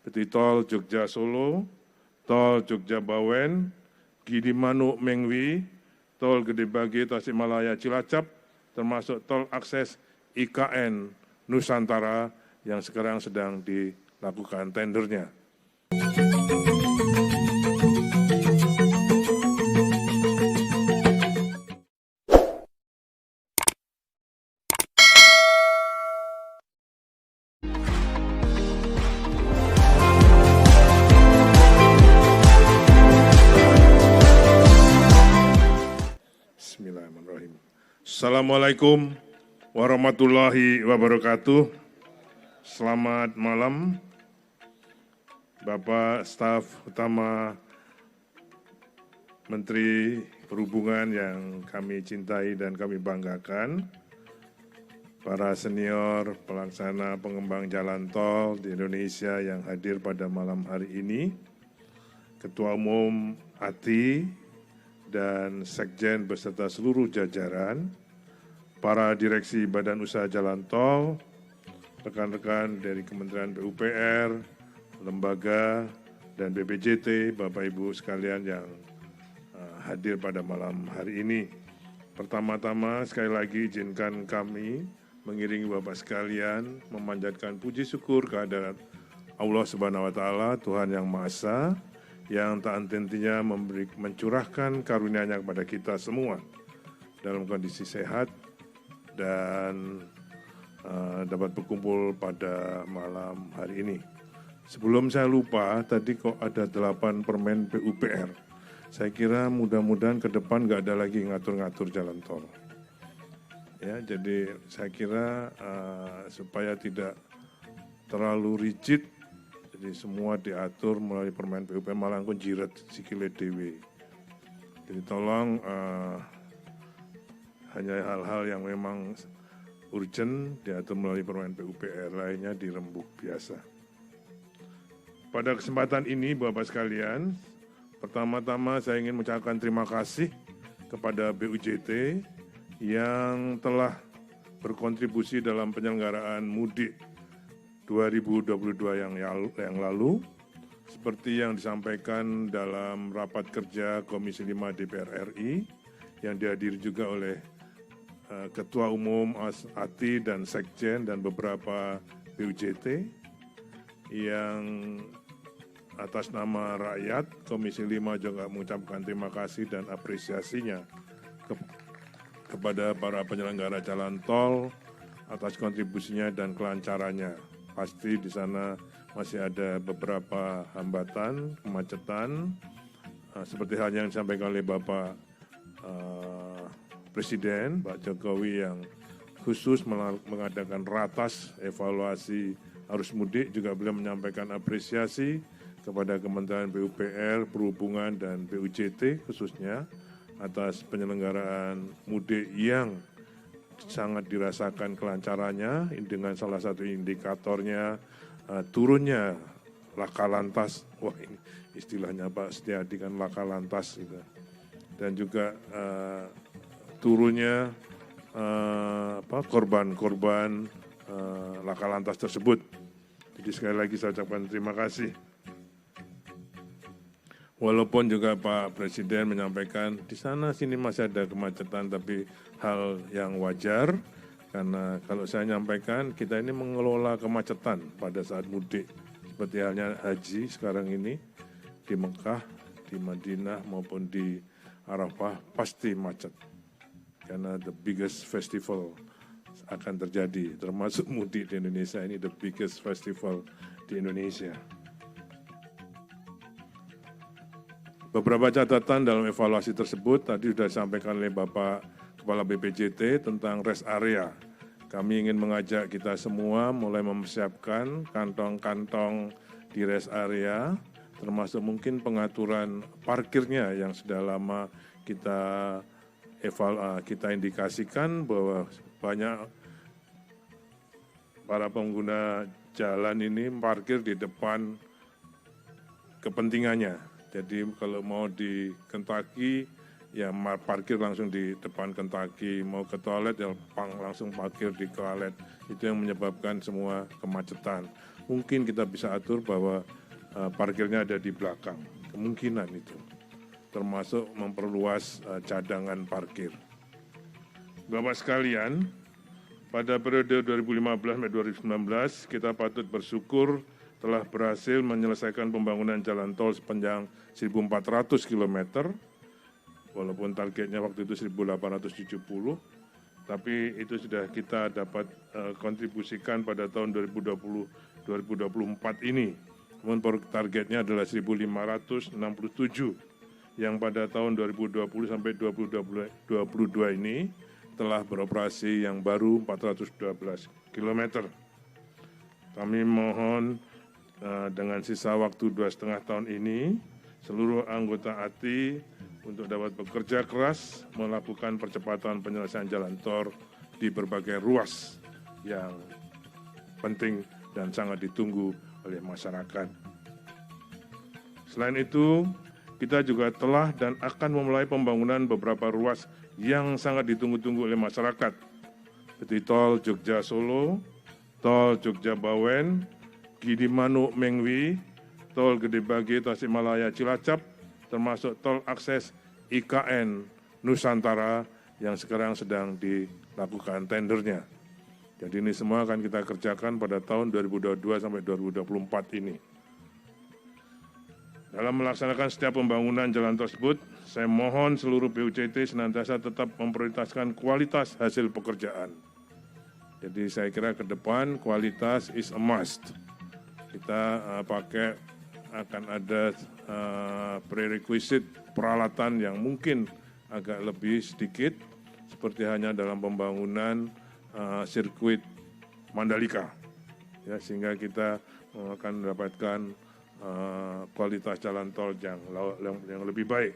seperti tol Jogja Solo, tol Jogja Bawen, Gidi Manuk Mengwi, tol Gede Bage Tasikmalaya Cilacap, termasuk tol akses IKN Nusantara yang sekarang sedang dilakukan tendernya. Bismillahirrahmanirrahim. Assalamualaikum warahmatullahi wabarakatuh. Selamat malam, Bapak Staf Utama Menteri Perhubungan yang kami cintai dan kami banggakan, para senior pelaksana pengembang jalan tol di Indonesia yang hadir pada malam hari ini, Ketua Umum ATI dan Sekjen beserta seluruh jajaran, para direksi Badan Usaha Jalan Tol, rekan-rekan dari Kementerian PUPR, lembaga, dan BPJT, Bapak Ibu sekalian yang hadir pada malam hari ini. Pertama-tama sekali lagi izinkan kami mengiringi Bapak sekalian memanjatkan puji syukur kehadirat Allah Subhanahu wa Ta'ala, Tuhan yang Maha Esa, yang tak henti-hentinya mencurahkan karunia-Nya kepada kita semua dalam kondisi sehat dan dapat berkumpul pada malam hari ini. Sebelum saya lupa, tadi kok ada 8 permen PUPR. Saya kira mudah-mudahan ke depan nggak ada lagi ngatur-ngatur jalan tol. Ya, jadi saya kira supaya tidak terlalu rigid, jadi semua diatur melalui permen PUPR, malah pun jirat sikile dewe. Jadi tolong hanya hal-hal yang memang urgent diatur melalui permen PUPR, lainnya dirembuk biasa. Pada kesempatan ini Bapak sekalian, pertama-tama saya ingin mengucapkan terima kasih kepada BUJT yang telah berkontribusi dalam penyelenggaraan mudik 2022 yang lalu, seperti yang disampaikan dalam rapat kerja Komisi 5 DPR RI, yang dihadiri juga oleh Ketua Umum ATI dan Sekjen dan beberapa BUJT, yang atas nama rakyat, Komisi 5 juga mengucapkan terima kasih dan apresiasinya kepada para penyelenggara jalan tol atas kontribusinya dan kelancarannya. Pasti di sana masih ada beberapa hambatan, kemacetan, seperti halnya yang disampaikan oleh Bapak Presiden, Pak Jokowi, yang khusus mengadakan ratas evaluasi arus mudik. Juga beliau menyampaikan apresiasi kepada Kementerian PUPR, Perhubungan, dan BUJT khususnya atas penyelenggaraan mudik yang sangat dirasakan kelancarannya, dengan salah satu indikatornya turunnya laka lantas. Wah, ini istilahnya Pak Setiadi kan laka lantas gitu. Dan juga turunnya korban-korban laka lantas tersebut. Jadi sekali lagi saya ucapkan terima kasih. Walaupun juga Pak Presiden menyampaikan di sana sini masih ada kemacetan, tapi hal yang wajar, karena kalau saya nyampaikan kita ini mengelola kemacetan pada saat mudik, seperti halnya haji sekarang ini di Mekah, di Madinah maupun di Arafah pasti macet, karena the biggest festival akan terjadi, termasuk mudik di Indonesia ini the biggest festival di Indonesia. Beberapa catatan dalam evaluasi tersebut tadi sudah disampaikan oleh Bapak Kepala BPJT tentang rest area. Kami ingin mengajak kita semua mulai mempersiapkan kantong-kantong di rest area, termasuk mungkin pengaturan parkirnya yang sudah lama kita indikasikan bahwa banyak para pengguna jalan ini parkir di depan kepentingannya. Jadi kalau mau di Kentucky, ya parkir langsung di depan Kentucky, mau ke toilet ya langsung parkir di toilet. Itu yang menyebabkan semua kemacetan. mungkin kita bisa atur bahwa parkirnya ada di belakang. Kemungkinan itu, termasuk memperluas cadangan parkir. Bapak sekalian, pada periode 2015-2019, kita patut bersyukur telah berhasil menyelesaikan pembangunan jalan tol sepanjang 1.400 km, walaupun targetnya waktu itu 1.870, tapi itu sudah kita dapat kontribusikan pada tahun 2020-2024 ini. Namun targetnya adalah 1.567, yang pada tahun 2020 sampai 2022 ini telah beroperasi yang baru 412 km. Kami mohon dengan sisa waktu 2,5 tahun ini, seluruh anggota ATI untuk dapat bekerja keras melakukan percepatan penyelesaian jalan tol di berbagai ruas yang penting dan sangat ditunggu oleh masyarakat. Selain itu, kita juga telah dan akan memulai pembangunan beberapa ruas yang sangat ditunggu-tunggu oleh masyarakat, seperti tol Jogja-Solo, tol Jogja-Bawen, Gidi-Manuk-Mengwi, tol Gede-Bage Tasikmalaya-Cilacap, termasuk tol akses IKN Nusantara yang sekarang sedang dilakukan tendernya. Jadi ini semua akan kita kerjakan pada tahun 2022 sampai 2024 ini. Dalam melaksanakan setiap pembangunan jalan tersebut, saya mohon seluruh BUCT senantiasa tetap memprioritaskan kualitas hasil pekerjaan. Jadi saya kira ke depan kualitas is a must. Kita akan ada prerequisite peralatan yang mungkin agak lebih sedikit, seperti hanya dalam pembangunan sirkuit Mandalika, ya, sehingga kita akan mendapatkan kualitas jalan tol yang lebih baik.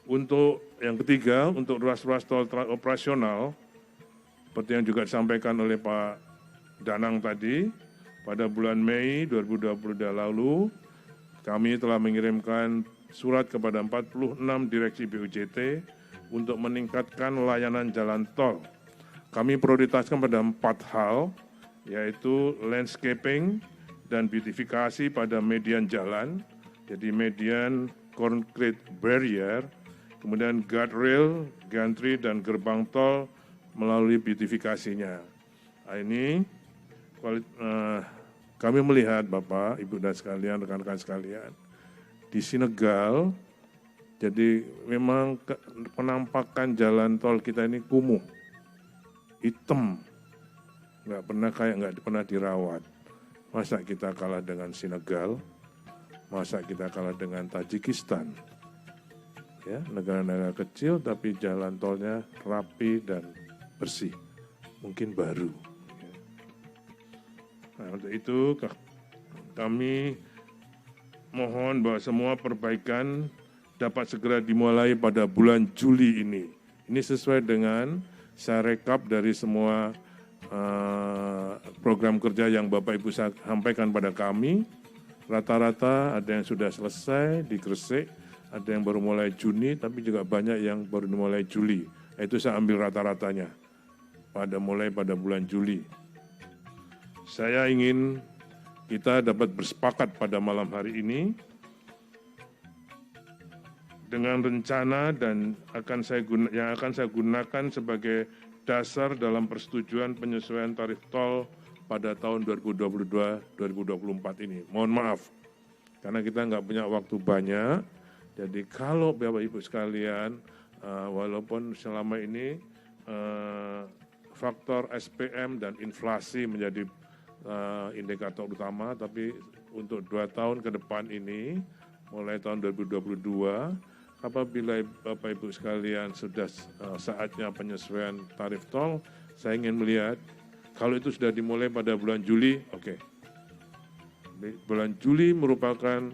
Untuk yang ketiga, untuk ruas-ruas tol operasional, seperti yang juga disampaikan oleh Pak Danang tadi, pada bulan Mei 2022 lalu, kami telah mengirimkan surat kepada 46 direksi BUJT untuk meningkatkan layanan jalan tol. Kami prioritaskan pada 4 hal, yaitu landscaping dan beautifikasi pada median jalan, jadi median concrete barrier, kemudian guardrail, gantry, dan gerbang tol melalui beautifikasinya. Ini kami melihat Bapak, Ibu dan sekalian, rekan-rekan sekalian, di Senegal, jadi memang penampakan jalan tol kita ini kumuh, hitam, nggak pernah dirawat. Masa kita kalah dengan Senegal, masa kita kalah dengan Tajikistan, ya, negara-negara kecil tapi jalan tolnya rapi dan bersih, mungkin baru. Nah, untuk itu kami mohon bahwa semua perbaikan dapat segera dimulai pada bulan Juli ini. Ini sesuai dengan saya rekap dari semua program kerja yang Bapak Ibu sampaikan pada kami. Rata-rata ada yang sudah selesai di Gresik, ada yang baru mulai Juni, tapi juga banyak yang baru mulai Juli. Itu saya ambil rata-ratanya mulai pada bulan Juli. Saya ingin kita dapat bersepakat pada malam hari ini dengan rencana dan yang akan saya gunakan sebagai dasar dalam persetujuan penyesuaian tarif tol pada tahun 2022-2024 ini. Mohon maaf, karena kita nggak punya waktu banyak, jadi kalau Bapak Ibu sekalian, walaupun selama ini faktor SPM dan inflasi menjadi indikator utama, tapi untuk 2 tahun ke depan ini, mulai tahun 2022, apabila Bapak Ibu sekalian sudah saatnya penyesuaian tarif tol, saya ingin melihat kalau itu sudah dimulai pada bulan Juli, oke. Bulan Juli merupakan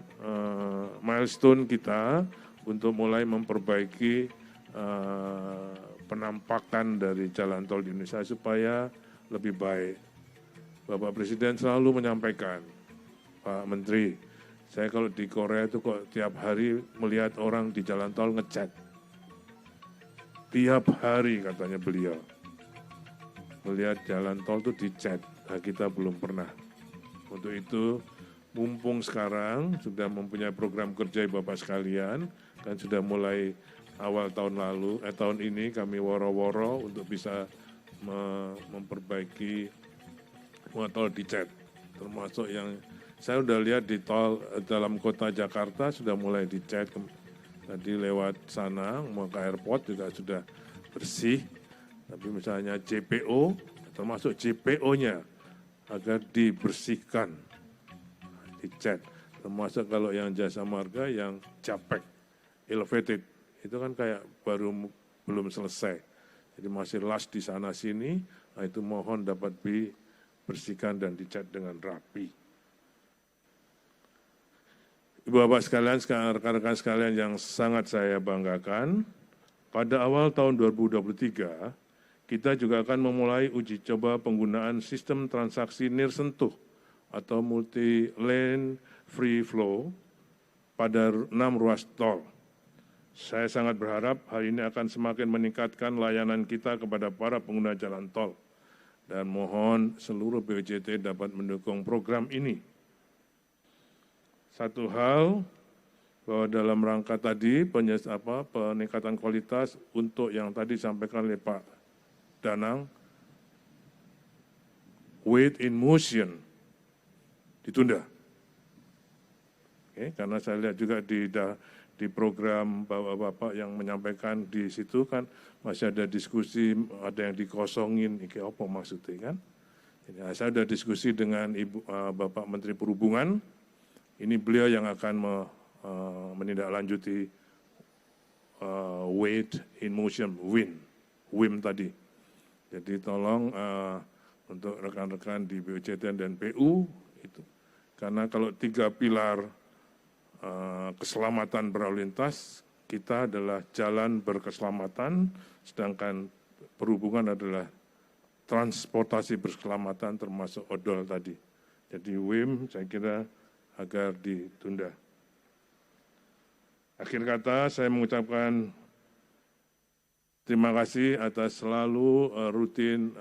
milestone kita untuk mulai memperbaiki penampakan dari jalan tol di Indonesia supaya lebih baik. Bapak Presiden selalu menyampaikan, Pak Menteri, saya kalau di Korea itu kok tiap hari melihat orang di jalan tol ngecat. Tiap hari katanya beliau. Melihat jalan tol itu dicat. Nah, kita belum pernah. Untuk itu, mumpung sekarang sudah mempunyai program kerja Bapak sekalian, kan sudah mulai awal tahun ini kami woro-woro untuk bisa memperbaiki tol dicat. Termasuk yang saya sudah lihat di tol dalam kota Jakarta sudah mulai dicat. Tadi lewat sana, mau ke airport juga sudah bersih. Tapi misalnya JPO, termasuk JPO-nya, agar dibersihkan, dicat. Termasuk kalau yang jasa marga yang capek, elevated, itu kan kayak belum selesai. Jadi masih las di sana sini, nah itu mohon dapat dibersihkan dan dicat dengan rapi. Ibu bapak sekalian, rekan-rekan sekalian yang sangat saya banggakan, pada awal tahun 2023, kita juga akan memulai uji coba penggunaan sistem transaksi nirsentuh atau multi-lane free flow pada 6 ruas tol. Saya sangat berharap hal ini akan semakin meningkatkan layanan kita kepada para pengguna jalan tol. Dan mohon seluruh BPJT dapat mendukung program ini. Satu hal, bahwa dalam rangka tadi peningkatan kualitas untuk yang tadi disampaikan oleh Pak Danang, wait in motion ditunda. Oke, karena saya lihat juga di program bapak-bapak yang menyampaikan di situ kan masih ada diskusi, ada yang dikosongin, ini apa maksudnya kan? Saya sudah diskusi dengan Bapak Menteri Perhubungan, ini beliau yang akan menindaklanjuti wait in motion, WIM tadi. Jadi tolong untuk rekan-rekan di BPJT dan PU, itu. Karena kalau 3 pilar keselamatan berlalu lintas, kita adalah jalan berkeselamatan, sedangkan perhubungan adalah transportasi berkeselamatan termasuk odol tadi. Jadi WIM saya kira agar ditunda. Akhir kata saya mengucapkan terima kasih atas selalu rutin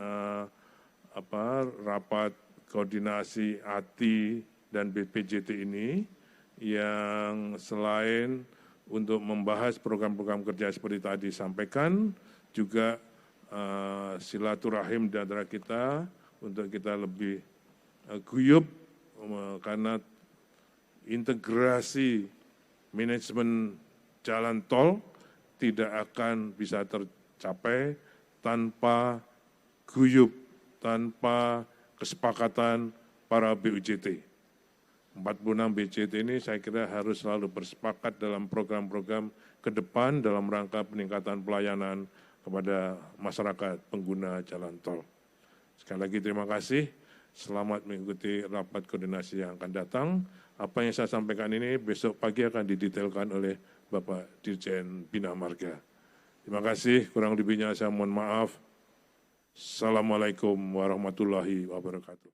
rapat koordinasi ATI dan BPJT ini yang selain untuk membahas program-program kerja seperti tadi disampaikan, juga silaturahim di antara kita untuk kita lebih guyup karena integrasi manajemen jalan tol tidak akan bisa tercapai tanpa guyup, tanpa kesepakatan para BUJT. 46 BUJT ini saya kira harus selalu bersepakat dalam program-program ke depan dalam rangka peningkatan pelayanan kepada masyarakat pengguna jalan tol. Sekali lagi terima kasih, selamat mengikuti rapat koordinasi yang akan datang. Apa yang saya sampaikan ini besok pagi akan didetailkan oleh Bapak Dirjen Bina Marga. Terima kasih, kurang lebihnya saya mohon maaf. Assalamualaikum warahmatullahi wabarakatuh.